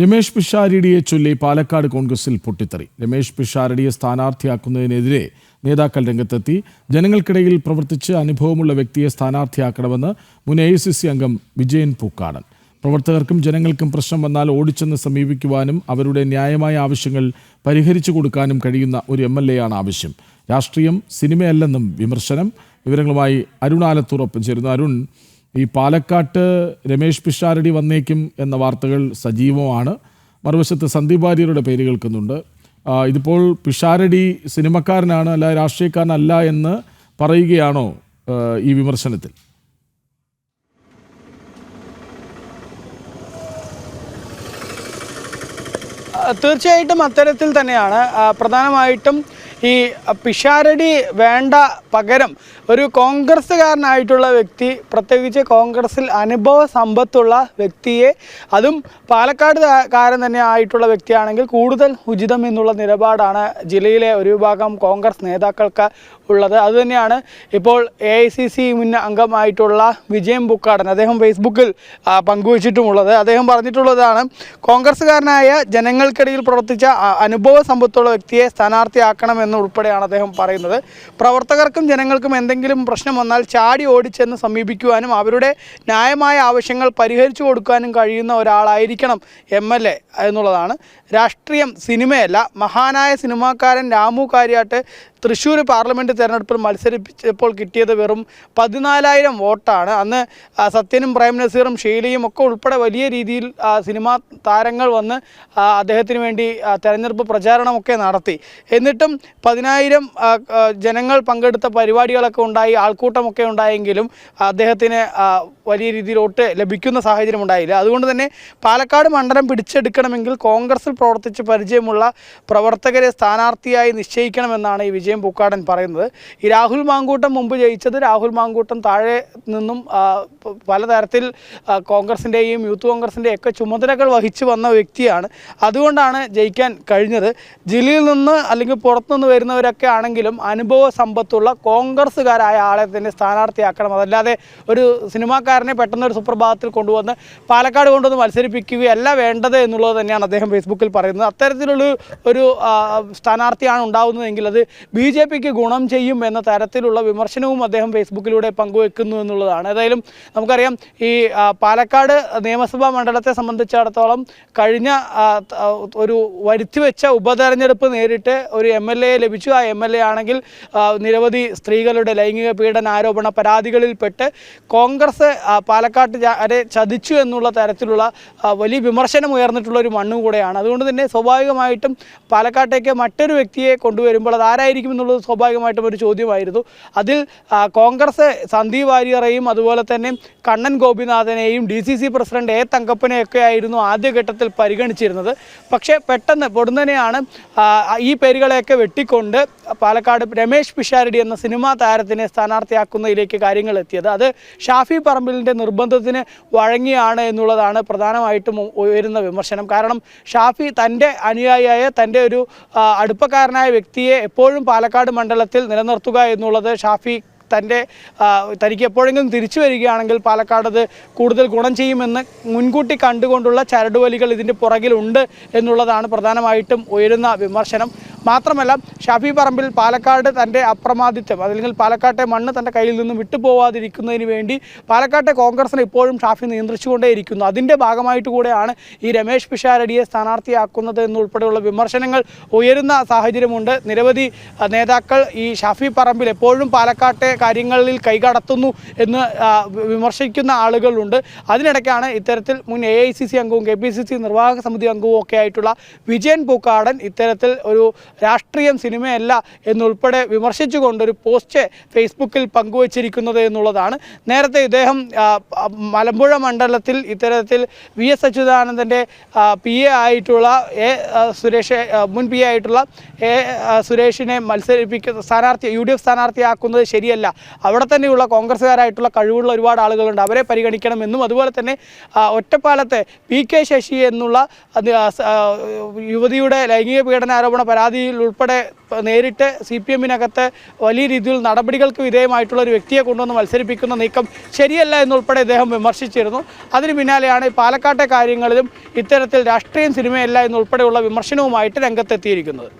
രമേഷ് പിഷാരടിയെ ചൊല്ലി പാലക്കാട് കോൺഗ്രസിൽ പൊട്ടിത്തെറി. രമേഷ് പിഷാരടിയെ സ്ഥാനാർത്ഥിയാക്കുന്നതിനെതിരെ നേതാക്കൾ രംഗത്തെത്തി. ജനങ്ങൾക്കിടയിൽ പ്രവർത്തിച്ച് അനുഭവമുള്ള വ്യക്തിയെ സ്ഥാനാർത്ഥിയാക്കണമെന്ന് മുൻ AICC അംഗം വിജയൻ പൂക്കാടൻ. പ്രവർത്തകർക്കും ജനങ്ങൾക്കും പ്രശ്നം വന്നാൽ ഓടിച്ചെന്ന് സമീപിക്കുവാനും അവരുടെ ന്യായമായ ആവശ്യങ്ങൾ പരിഹരിച്ചു കൊടുക്കാനും കഴിയുന്ന ഒരു MLA ആണ് ആവശ്യം. രാഷ്ട്രീയം സിനിമയല്ലെന്നും വിമർശനം. വിവരങ്ങളുമായി അരുൺ ആലത്തൂറൊപ്പം ചേരുന്നു. അരുൺ, ഈ പാലക്കാട്ട് രമേഷ് പിഷാരടി വന്നേക്കും എന്ന വാർത്തകൾ സജീവമാണ്. മറുവശത്ത് സന്ദീപ് വാര്യരുടെ പേര് കേൾക്കുന്നുണ്ട്. ഇതിപ്പോൾ പിഷാരടി സിനിമക്കാരനാണ്, അല്ല രാഷ്ട്രീയക്കാരനല്ല എന്ന് പറയുകയാണോ ഈ വിമർശനത്തിൽ? തീർച്ചയായിട്ടും അത്തരത്തിൽ തന്നെയാണ്. പ്രധാനമായിട്ടും ഈ പിഷാരടി വേണ്ട, പകരം ഒരു കോൺഗ്രസ്സുകാരനായിട്ടുള്ള വ്യക്തി, പ്രത്യേകിച്ച് കോൺഗ്രസിൽ അനുഭവ സമ്പത്തുള്ള വ്യക്തിയെ, അതും പാലക്കാടുകാരൻ തന്നെ ആയിട്ടുള്ള വ്യക്തിയാണെങ്കിൽ കൂടുതൽ ഉചിതം എന്നുള്ള നിലപാടാണ് ജില്ലയിലെ ഒരു വിഭാഗം കോൺഗ്രസ് നേതാക്കൾക്ക് ഉള്ളത്. അതുതന്നെയാണ് ഇപ്പോൾ AICC മുൻ അംഗമായിട്ടുള്ള വിജയൻ പൂക്കാടൻ അദ്ദേഹം ഫേസ്ബുക്കിൽ പങ്കുവച്ചിട്ടുമുള്ളത്. അദ്ദേഹം പറഞ്ഞിട്ടുള്ളതാണ്, കോൺഗ്രസ്സുകാരനായ ജനങ്ങൾക്കിടയിൽ പ്രവർത്തിച്ച അനുഭവ സമ്പത്തുള്ള വ്യക്തിയെ സ്ഥാനാർത്ഥിയാക്കണമെന്നുൾപ്പെടെയാണ് അദ്ദേഹം പറയുന്നത്. പ്രവർത്തകർക്കും ജനങ്ങൾക്കും എന്തെങ്കിലും പ്രശ്നം വന്നാൽ ചാടി ഓടിച്ചെന്ന് സമീപിക്കുവാനും അവരുടെ ന്യായമായ ആവശ്യങ്ങൾ പരിഹരിച്ചു കൊടുക്കാനും കഴിയുന്ന ഒരാളായിരിക്കണം MLA എന്നുള്ളതാണ്. രാഷ്ട്രീയം സിനിമയല്ല. മഹാനായ സിനിമാക്കാരൻ രാമു കാര്യാട്ട് തൃശ്ശൂർ പാർലമെൻറ്റ് തെരഞ്ഞെടുപ്പിൽ മത്സരിപ്പിച്ചപ്പോൾ കിട്ടിയത് വെറും 14,000 വോട്ടാണ്. അന്ന് സത്യനും പ്രേം നസീറും ഷീലയും ഒക്കെ ഉൾപ്പെടെ വലിയ രീതിയിൽ സിനിമാ താരങ്ങൾ വന്ന് അദ്ദേഹത്തിന് വേണ്ടി തെരഞ്ഞെടുപ്പ് പ്രചാരണമൊക്കെ നടത്തി. എന്നിട്ടും 10,000 ജനങ്ങൾ പങ്കെടുത്ത പരിപാടികളൊക്കെ ഉണ്ടായി, ആൾക്കൂട്ടമൊക്കെ ഉണ്ടായെങ്കിലും അദ്ദേഹത്തിന് വലിയ രീതിയിൽ വോട്ട് ലഭിക്കുന്ന സാഹചര്യം ഉണ്ടായില്ല. അതുകൊണ്ട് തന്നെ പാലക്കാട് മണ്ഡലം പിടിച്ചെടുക്കണമെങ്കിൽ കോൺഗ്രസിൽ പ്രവർത്തിച്ച് പരിചയമുള്ള പ്രവർത്തകരെ സ്ഥാനാർത്ഥിയായി നിശ്ചയിക്കണമെന്നാണ് ഈ വിജയൻ പൂക്കാടൻ പറയുന്നത്. ഈ രാഹുൽ മാങ്കൂട്ടം മുമ്പ് ജയിച്ചത്, രാഹുൽ മാങ്കൂട്ടം താഴെ നിന്നും പലതരത്തിൽ കോൺഗ്രസിൻ്റെയും യൂത്ത് കോൺഗ്രസിൻ്റെയും ഒക്കെ ചുമതലകൾ വഹിച്ചു വന്ന വ്യക്തിയാണ്. അതുകൊണ്ടാണ് ജയിക്കാൻ കഴിഞ്ഞത്. ജില്ലയിൽ നിന്ന് അല്ലെങ്കിൽ പുറത്തുനിന്ന് വരുന്നവരൊക്കെ ആണെങ്കിലും അനുഭവ സമ്പത്തുള്ള കോൺഗ്രസ്സുകാരായ ആളെ തന്നെ സ്ഥാനാർത്ഥിയാക്കണം. അതല്ലാതെ ഒരു സിനിമാക്കാരനെ പെട്ടെന്നൊരു സുപ്രഭാതത്തിൽ കൊണ്ടുവന്ന് പാലക്കാട് കൊണ്ടുവന്ന് മത്സരിപ്പിക്കുകയല്ല വേണ്ടത് എന്നുള്ളത് തന്നെയാണ് അദ്ദേഹം ഫേസ്ബുക്കിൽ പറയുന്നത്. അത്തരത്തിലുള്ള ഒരു സ്ഥാനാർത്ഥിയാണ് ഉണ്ടാകുന്നതെങ്കിൽ അത് BJPക്ക് ഗുണം ചെയ്യും എന്ന തരത്തിലുള്ള വിമർശനവും അദ്ദേഹം ഫേസ്ബുക്കിലൂടെ പങ്കുവെക്കുന്നു എന്നുള്ളതാണ്. ഏതായാലും നമുക്കറിയാം, ഈ പാലക്കാട് നിയമസഭാ മണ്ഡലത്തെ സംബന്ധിച്ചിടത്തോളം കഴിഞ്ഞ ഒരു വരുത്തിവെച്ച ഉപതെരഞ്ഞെടുപ്പ് നേരിട്ട് ഒരു MLA ലഭിച്ചു. ആ MLA ആണെങ്കിൽ നിരവധി സ്ത്രീകളുടെ ലൈംഗിക പീഡന ആരോപണ പരാതികളിൽപ്പെട്ട് കോൺഗ്രസ് പാലക്കാട്ട് ചതിച്ചു എന്നുള്ള തരത്തിലുള്ള വലിയ വിമർശനം ഉയർന്നിട്ടുള്ള ഒരു മണ്ണു കൂടെയാണ്. അതുകൊണ്ട് തന്നെ സ്വാഭാവികമായിട്ടും പാലക്കാട്ടേക്ക് മറ്റൊരു വ്യക്തിയെ കൊണ്ടുവരുമ്പോൾ അത് ആരായിരിക്കും എന്നുള്ളത് സ്വാഭാവികമായിട്ടും ഒരു ചോദ്യമായിരുന്നു. അതിൽ കോൺഗ്രസ് സന്ദീപ് വാര്യറെയും അതുപോലെ തന്നെ കണ്ണൻ ഗോപിനാഥനെയും DCC പ്രസിഡന്റ് A തങ്കപ്പനെയൊക്കെ ആയിരുന്നു ആദ്യഘട്ടത്തിൽ പരിഗണിച്ചിരുന്നത്. പക്ഷേ പെട്ടെന്ന് പൊടുന്നനെയാണ് ഈ പേരുകളെയൊക്കെ വെട്ടിക്കൊണ്ട് പാലക്കാട് രമേഷ് പിഷാരടി എന്ന സിനിമാ താരത്തിനെ സ്ഥാനാർത്ഥിയാക്കുന്നതിലേക്ക് കാര്യങ്ങൾ എത്തിയത്. അത് ഷാഫി പറമ്പിലിൻ്റെ നിർബന്ധത്തിന് വഴങ്ങിയാണ് എന്നുള്ളതാണ് പ്രധാനമായിട്ടും ഉയരുന്ന വിമർശനം. കാരണം ഷാഫി തൻ്റെ അനുയായിയായ, തൻ്റെ ഒരു അടുപ്പക്കാരനായ വ്യക്തിയെ എപ്പോഴും പാലക്കാട് മണ്ഡലത്തിൽ നിലനിർത്തുക എന്നുള്ളത് ഷാഫി തനിക്ക് എപ്പോഴെങ്കിലും തിരിച്ചു വരികയാണെങ്കിൽ പാലക്കാട് അത് കൂടുതൽ ഗുണം ചെയ്യുമെന്ന് മുൻകൂട്ടി കണ്ടുകൊണ്ടുള്ള ചരടുവലികൾ ഇതിൻ്റെ പുറകിലുണ്ട് എന്നുള്ളതാണ് പ്രധാനമായിട്ടും ഉയരുന്ന വിമർശനം. മാത്രമല്ല, ഷാഫി പറമ്പിൽ പാലക്കാട് തൻ്റെ അപ്രമാദിത്വം, അല്ലെങ്കിൽ പാലക്കാട്ടെ മണ്ണ് തൻ്റെ കയ്യിൽ നിന്നും വിട്ടുപോകാതിരിക്കുന്നതിന് വേണ്ടി പാലക്കാട്ടെ കോൺഗ്രസിനെ ഇപ്പോഴും ഷാഫി നിയന്ത്രിച്ചുകൊണ്ടേയിരിക്കുന്നു. അതിൻ്റെ ഭാഗമായിട്ട് കൂടെയാണ് ഈ രമേഷ് പിഷാരടിയെ സ്ഥാനാർത്ഥിയാക്കുന്നത് എന്നുൾപ്പെടെയുള്ള വിമർശനങ്ങൾ ഉയരുന്ന സാഹചര്യമുണ്ട്. നിരവധി നേതാക്കൾ ഈ ഷാഫി പറമ്പിൽ എപ്പോഴും പാലക്കാട്ടെ കാര്യങ്ങളിൽ കൈകടത്തുന്നു എന്ന് വിമർശിക്കുന്ന ആളുകളുണ്ട്. അതിനിടയ്ക്കാണ് ഇത്തരത്തിൽ മുൻ AICC അംഗവും KPCC നിർവാഹക സമിതി അംഗവും ഒക്കെ ആയിട്ടുള്ള വിജയൻ പൂക്കാടൻ ഇത്തരത്തിൽ ഒരു രാഷ്ട്രീയം സിനിമയല്ല എന്നുൾപ്പെടെ വിമർശിച്ചുകൊണ്ടൊരു പോസ്റ്റ് ഫേസ്ബുക്കിൽ പങ്കുവച്ചിരിക്കുന്നത് എന്നുള്ളതാണ്. നേരത്തെ ഇദ്ദേഹം മലമ്പുഴ മണ്ഡലത്തിൽ ഇത്തരത്തിൽ VS അച്യുതാനന്ദൻ്റെ PA ആയിട്ടുള്ള മുൻ PA ആയിട്ടുള്ള സുരേഷിനെ UDF സ്ഥാനാർത്ഥിയാക്കുന്നത് ശരിയല്ല, അവിടെ തന്നെയുള്ള കോൺഗ്രസ്സുകാരായിട്ടുള്ള കഴിവുള്ള ഒരുപാട് ആളുകളുണ്ട്, അവരെ പരിഗണിക്കണമെന്നും അതുപോലെ തന്നെ ഒറ്റപ്പാലത്തെ PK ശശി എന്നുള്ള യുവതിയുടെ ലൈംഗിക പീഡനാരോപണ പരാതിയിൽ ഉൾപ്പെടെ നേരിട്ട് CPM-നകത്ത് വലിയ രീതിയിൽ നടപടികൾക്ക് വിധേയമായിട്ടുള്ള ഒരു വ്യക്തിയെ കൊണ്ടുവന്ന് മത്സരിപ്പിക്കുന്ന നീക്കം ശരിയല്ല എന്നുൾപ്പെടെ അദ്ദേഹം വിമർശിച്ചിരുന്നു. അതിന് പിന്നാലെയാണ് പാലക്കാട്ടെ കാര്യങ്ങളിലും ഇത്തരത്തിൽ രാഷ്ട്രീയം സിനിമയല്ല എന്നുൾപ്പെടെയുള്ള വിമർശനവുമായിട്ട് രംഗത്തെത്തിയിരിക്കുന്നത്.